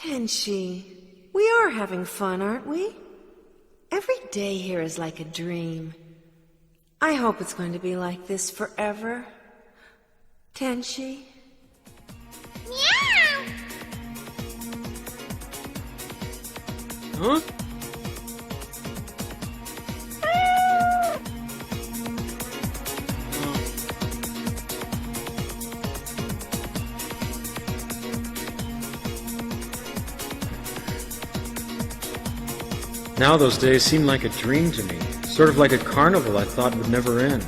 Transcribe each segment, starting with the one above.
Tenshi, we are having fun, aren't we? Every day here is like a dream. I hope it's going to be like this forever. Tenshi? Meow! Huh? Now those days seem like a dream to me, sort of like a carnival I thought would never end.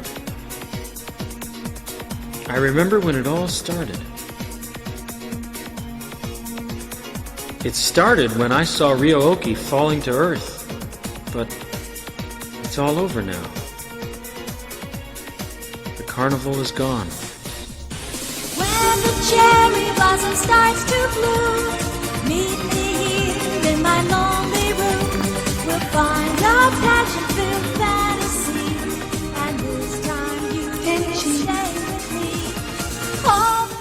I remember when it all started. It started when I saw Ryo-Oki falling to Earth, but it's all over now. The carnival is gone. When the cherry blossom starts to bloom, meet me here in my lonely room. We'll find our passion-filled fantasy, and this time you will stay with me. All the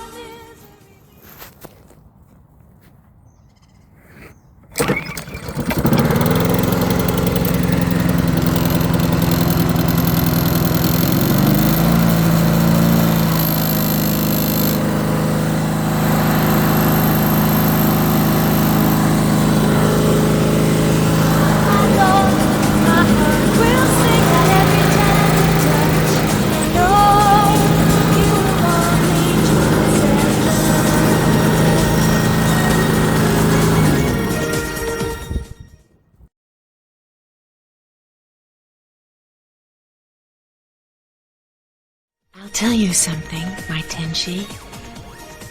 I'll tell you something, my Tenshi.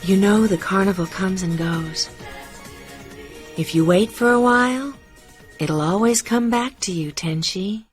You know the carnival comes and goes. If you wait for a while, it'll always come back to you, Tenshi.